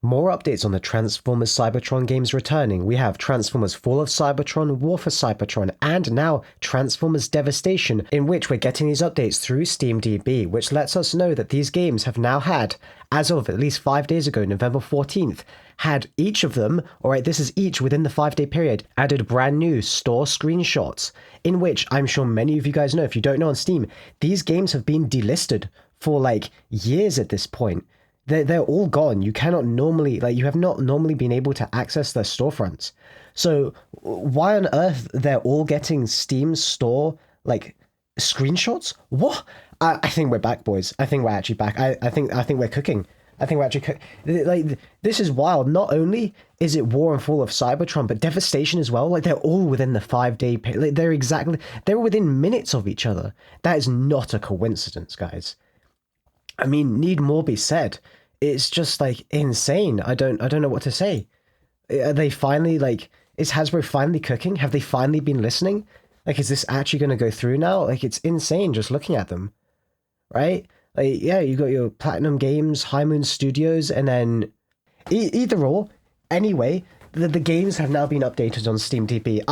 More updates on the Transformers Cybertron games returning. We have Transformers Fall of Cybertron, War for Cybertron, and now Transformers Devastation, in which we're getting these updates through SteamDB, which lets us know that these games have now had, as of at least 5 days ago, November 14th, had each of them, alright, this is each within the 5-day period, added brand new store screenshots, in which I'm sure many of you guys know, if you don't know on Steam, these games have been delisted for like years at this point. They're all gone. You cannot normally, like, you have not normally been able to access their storefronts. So why on earth they're all getting Steam store, like, screenshots? What? I think we're back, boys. I think we're actually back. I think we're cooking. I think we're actually like, this is wild. Not only is it War and Fall of Cybertron, but Devastation as well. Like, they're all within the 5-day period. Like, they're within minutes of each other. That is not a coincidence, guys. I mean, need more be said. It's just like insane. I don't know what to say. Are they finally, like, is Hasbro finally cooking? Have they finally been listening? Like, is this actually going to go through now? Like, it's insane just looking at them, right? Like, yeah, you got your Platinum Games, High Moon Studios, and then either or. Anyway, the games have now been updated on SteamDB.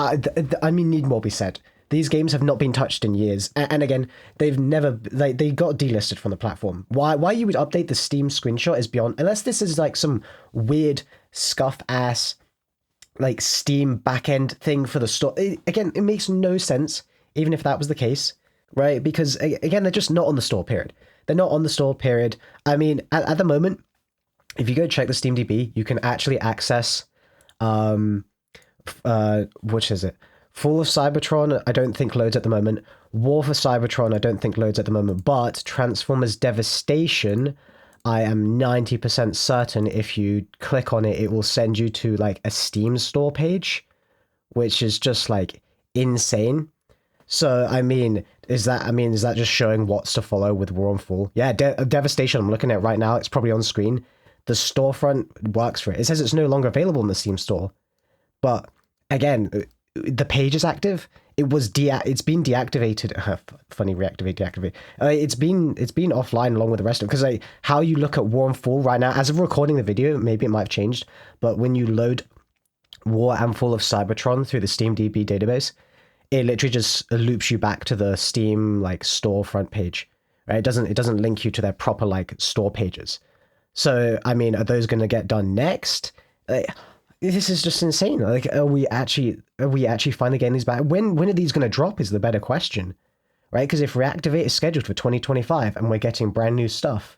I mean, need more be said. These games have not been touched in years, and again, they've never, like, they got delisted from the platform. Why you would update the Steam screenshot is beyond, unless this is like some weird scuff ass, like, Steam backend thing for the store. Again, it makes no sense, even if that was the case, right? Because again, they're just not on the store period. They're not on the store period. I mean, at the moment, if you go check the SteamDB, you can actually access, which is it? Fall of Cybertron, I don't think loads at the moment. War for Cybertron, I don't think loads at the moment. But Transformers Devastation, I am 90% certain if you click on it, it will send you to like a Steam store page, which is just like insane. So, I mean, is that just showing what's to follow with War and Fall? Yeah, Devastation, I'm looking at it right now. It's probably on screen. The storefront works for it. It says it's no longer available in the Steam store. But again, the page is active. It's been deactivated. Funny, reactivate, deactivate. It's been offline along with the rest of it, because like how you look at War and Fall right now, as of recording the video, maybe it might have changed, but when you load War and Fall of Cybertron through the SteamDB database, it literally just loops you back to the Steam like storefront page. Right? It doesn't link you to their proper like store pages. So I mean, are those going to get done next? This is just insane. Like, are we actually finally getting these back? When are these going to drop is the better question, right? Because if Reactivate is scheduled for 2025 and we're getting brand new stuff,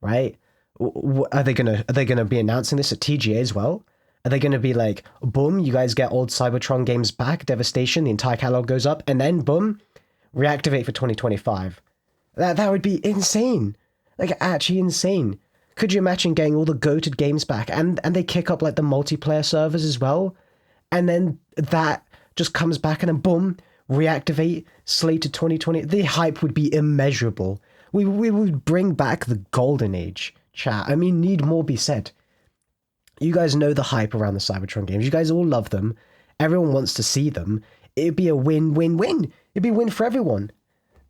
right? Are they gonna be announcing this at TGA as well? Are they going to be like, boom, you guys get old Cybertron games back, Devastation, the entire catalog goes up, and then boom, Reactivate for 2025? That would be insane. Like, actually insane. Could you imagine getting all the goated games back, and they kick up like the multiplayer servers as well, and then that just comes back, and then boom, Reactivate slated 2020. The hype would be immeasurable. We would bring back the golden age, chat. I mean, need more be said. You guys know the hype around the Cybertron games. You guys all love them. Everyone wants to see them. It'd be a win-win-win. It'd be a win for everyone.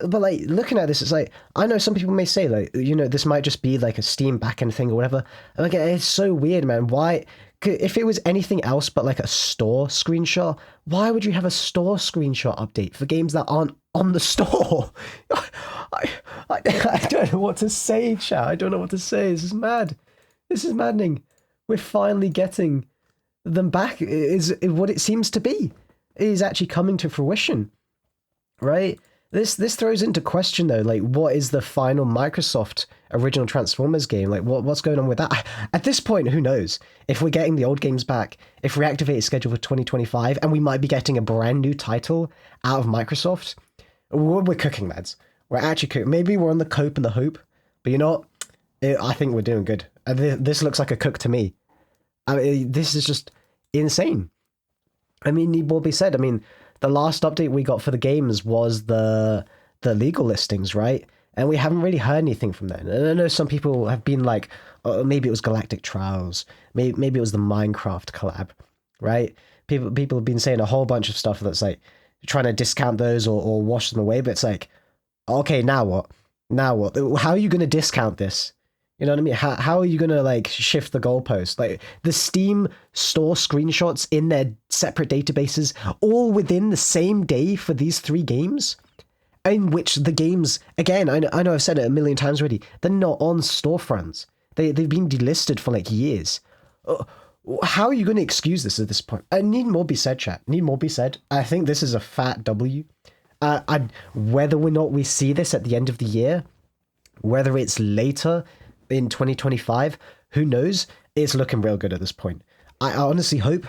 But like, looking at this, it's like, I know some people may say, like, you know, this might just be like a Steam backend thing or whatever. Like, it's so weird, man. Why? If it was anything else but like a store screenshot, why would you have a store screenshot update for games that aren't on the store? I don't know what to say, chat. I don't know what to say. This is mad. This is maddening. We're finally getting them back, is what it seems to be. It is actually coming to fruition, right? This throws into question, though, like, what is the final Microsoft original Transformers game? Like, what's going on with that? At this point, who knows? If we're getting the old games back, if Reactivate is scheduled for 2025, and we might be getting a brand new title out of Microsoft, we're cooking, lads. We're actually cooking. Maybe we're on the cope and the hope, but you know what? I think we're doing good. This looks like a cook to me. I mean, this is just insane. I mean, need more be said. I mean, the last update we got for the games was the legal listings, right? And we haven't really heard anything from them. And I know some people have been like, oh, maybe it was Galactic Trials, maybe it was the Minecraft collab, right? People have been saying a whole bunch of stuff that's like trying to discount those or wash them away, but it's like, okay, now what? Now what? How are you going to discount this? You know what I mean? How are you gonna like shift the goalpost? Like the Steam store screenshots in their separate databases, all within the same day for these 3 games, in which the games, again, I know I've said it a million times already, they're not on storefronts. They've been delisted for like years. How are you going to excuse this at this point? Need more be said, chat. Need more be said. I think this is a fat W. Whether or not we see this at the end of the year, whether it's later in 2025, who knows? It's looking real good at this point. I honestly hope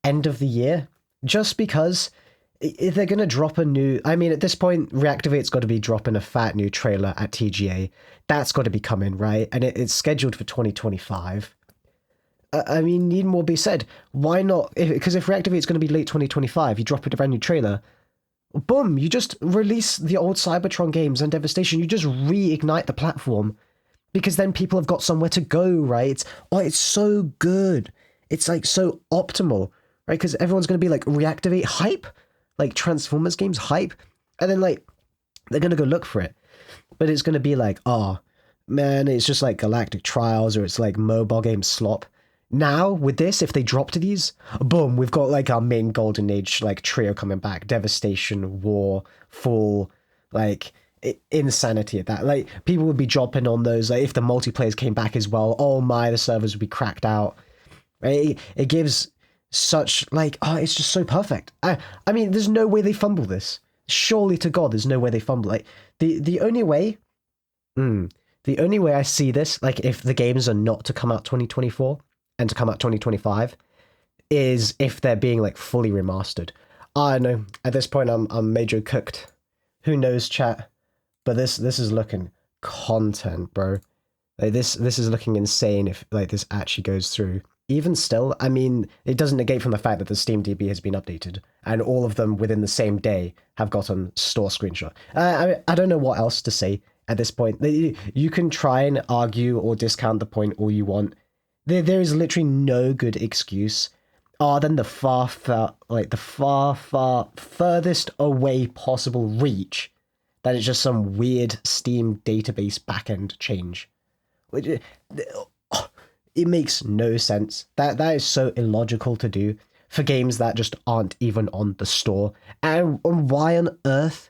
end of the year, just because if they're going to drop a new... I mean, at this point, Reactivate's got to be dropping a fat new trailer at TGA. That's got to be coming, right? And it's scheduled for 2025. I mean, need more be said. Why not? Because if Reactivate's going to be late 2025, you drop a brand new trailer, boom, you just release the old Cybertron games and Devastation. You just reignite the platform, because then people have got somewhere to go, right? It's so good. It's like so optimal, right? Because everyone's going to be like, Reactivate hype? Like Transformers games hype? And then like, they're going to go look for it. But it's going to be like, oh, man, it's just like Galactic Trials, or it's like mobile game slop. Now, with this, if they dropped these, boom, we've got like our main Golden Age like trio coming back. Devastation, War, Fall, like insanity at that. Like, people would be dropping on those. Like, if the multiplayers came back as well, oh my, the servers would be cracked out. Right? It gives such like, oh, it's just so perfect. I mean, there's no way they fumble this. Surely to God, there's no way they fumble. Like, the only way, the only way I see this, like, if the games are not to come out 2024 and to come out 2025, is if they're being like fully remastered. I know at this point I'm major cooked. Who knows, chat? But this is looking content, bro. Like this is looking insane if like this actually goes through. Even still, I mean, it doesn't negate from the fact that the Steam DB has been updated, and all of them within the same day have gotten store screenshot. I don't know what else to say at this point. You can try and argue or discount the point all you want. There is literally no good excuse other than the far furthest away possible reach that is just some weird Steam database backend change. It makes no sense. That is so illogical to do for games that just aren't even on the store. And why on earth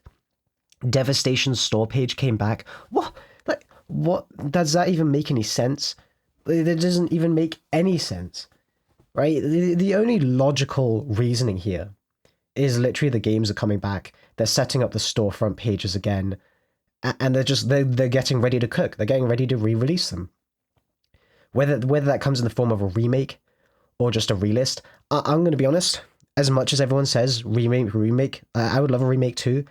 Devastation's store page came back? What? Like, what? Does that even make any sense? It doesn't even make any sense, right? The only logical reasoning here is literally the games are coming back. They're setting up the storefront pages again, and they're getting ready to cook. They're getting ready to re-release them. Whether that comes in the form of a remake or just a relist, I'm going to be honest. As much as everyone says remake, I would love a remake too.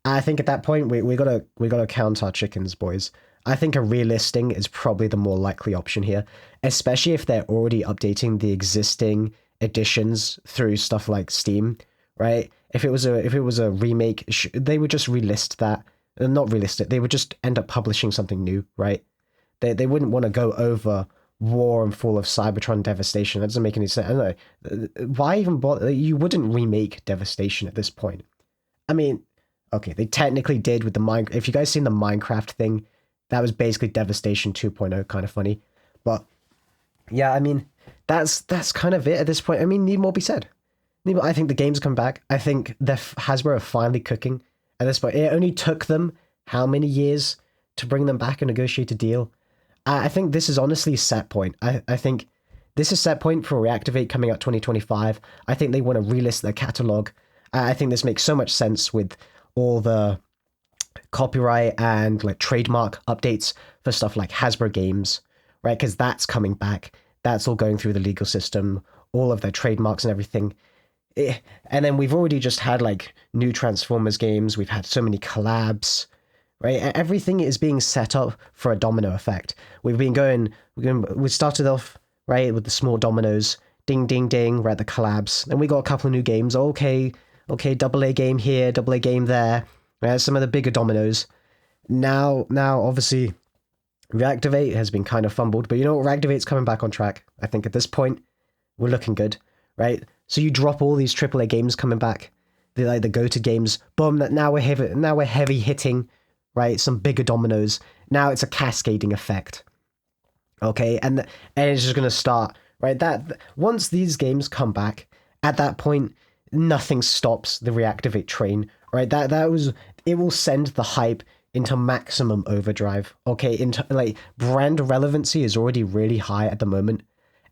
I think at that point we gotta count our chickens, boys. I think a relisting is probably the more likely option here, especially if they're already updating the existing editions through stuff like Steam, right? If it was a remake, they would just relist that, not relist it. They would just end up publishing something new, right? They wouldn't want to go over War and Fall of Cybertron Devastation. That doesn't make any sense. I don't know. Why even bother? You wouldn't remake Devastation at this point. I mean, okay, they technically did with the Minecraft. If you guys seen the Minecraft thing, that was basically Devastation 2.0, kind of funny. But yeah, I mean, that's kind of it at this point. I mean, need more be said. I think the game's come back. I think Hasbro are finally cooking at this point. It only took them how many years to bring them back and negotiate a deal? I think this is honestly a set point. I think this is set point for Reactivate coming out 2025. I think they want to relist their catalog. I think this makes so much sense with all the copyright and like trademark updates for stuff like Hasbro games, right? Because that's coming back. That's all going through the legal system, all of their trademarks and everything. And then we've already just had like new Transformers games. We've had so many collabs, right? Everything is being set up for a domino effect. We started off, right, with the small dominoes, ding, ding, ding, right, the collabs. Then we got a couple of new games. Okay, AA game here, AA game there. Right, some of the bigger dominoes. Now, obviously, Reactivate has been kind of fumbled, but you know what? Reactivate's coming back on track. I think at this point, we're looking good, right? So you drop all these AAA games coming back, the go-to games. Boom! Now we're heavy hitting, right? Some bigger dominoes. Now it's a cascading effect. Okay, and it's just gonna start, right? That once these games come back, at that point, nothing stops the reactivate train, right? That was it will send the hype into maximum overdrive. Okay, into like brand relevancy is already really high at the moment,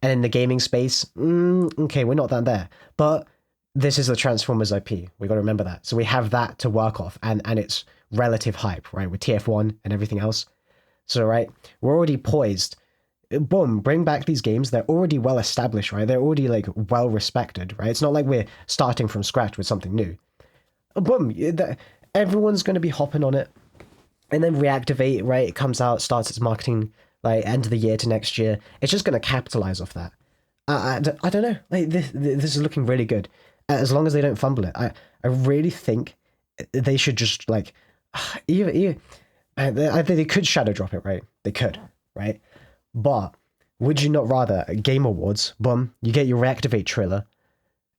and in the gaming space, okay, we're not that there, but this is the Transformers IP. We got to remember that. So we have that to work off, and it's relative hype, right? With TF1 and everything else. So right, we're already poised. Boom, bring back these games. They're already well established, right? They're already like well respected, right? It's not like we're starting from scratch with something new. Boom, everyone's going to be hopping on it, and then reactivate, right? It comes out, starts its marketing like end of the year to next year. It's just going to capitalize off that. I don't know. Like this is looking really good. As long as they don't fumble it, I really think they should just like even I think they could shadow drop it, right? They could, right? But would you not rather Game Awards? Boom, you get your reactivate trailer,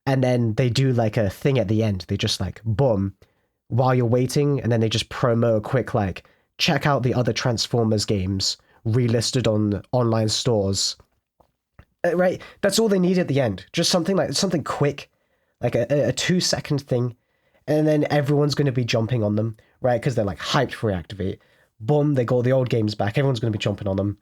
and then they do like a thing at the end. They just like boom, while you're waiting, and then they just promo a quick like check out the other Transformers games relisted on online stores. Right, that's all they need at the end. Just something quick, like a 2 second thing, and then everyone's going to be jumping on them, right? Because they're like hyped for reactivate. Boom, they got the old games back. Everyone's going to be jumping on them.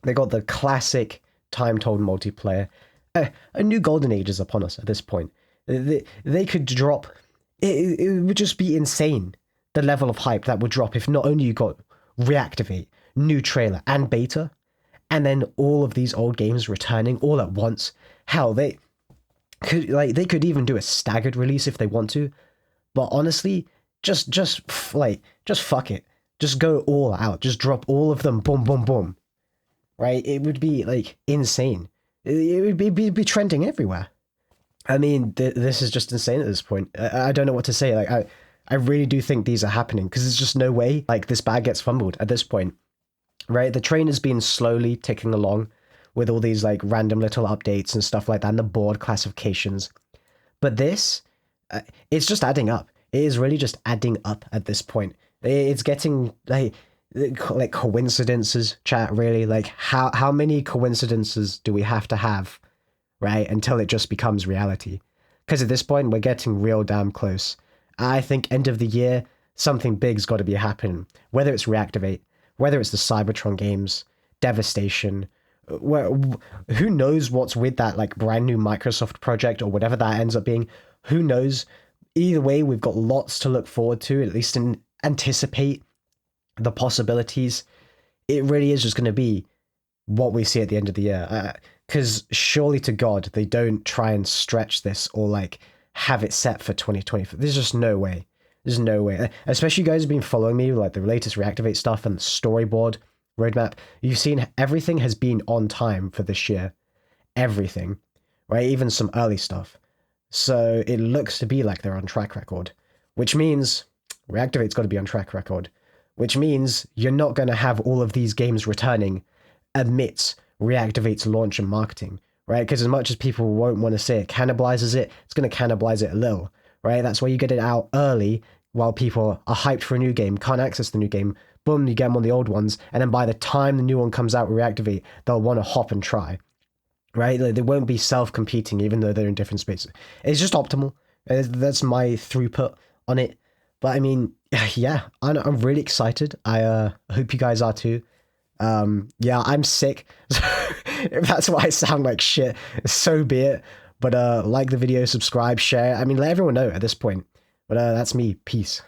They got the classic time-told multiplayer. A new golden age is upon us at this point. They could drop. It would just be insane, the level of hype that would drop if not only you got reactivate, new trailer, and beta, and then all of these old games returning all at once. Hell, they could even do a staggered release if they want to. But honestly, just fuck it. Just go all out. Just drop all of them. Boom, boom, boom. Right? It would be like insane. It would be trending everywhere. I mean, this is just insane at this point. I don't know what to say. Like, I really do think these are happening because there's just no way like this bag gets fumbled at this point. Right? The train has been slowly ticking along with all these like random little updates and stuff like that, and the board classifications. But this, it's just adding up. It is really just adding up at this point. It's getting like coincidences, chat, really. Like how many coincidences do we have to have, right, until it just becomes reality? Because at this point, we're getting real damn close. I think end of the year, something big's got to be happening. Whether it's Reactivate, whether it's the Cybertron games, Devastation, who knows what's with that like brand new Microsoft project or whatever that ends up being. Who knows? Either way, we've got lots to look forward to, at least anticipate the possibilities. It really is just going to be what we see at the end of the year. Because surely to God, they don't try and stretch this or like have it set for 2020. There's just no way. There's no way. Especially you guys have been following me, like the latest Reactivate stuff and the storyboard roadmap. You've seen everything has been on time for this year. Everything, right? Even some early stuff. So it looks to be like they're on track record, which means Reactivate's got to be on track record, which means you're not going to have all of these games returning amidst Reactivate's launch and marketing, right? Because as much as people won't want to say it cannibalizes it, it's going to cannibalize it a little, right? That's why you get it out early while people are hyped for a new game, can't access the new game. Boom, you get them on the old ones, and then by the time the new one comes out with Reactivate, they'll want to hop and try, right? Like, they won't be self-competing even though they're in different spaces. It's just optimal. That's my throughput on it. But I mean, yeah, I'm really excited. I hope you guys are too. Yeah, I'm sick. If that's why I sound like shit, so be it. But like the video, subscribe, share. I mean, let everyone know at this point. But that's me. Peace.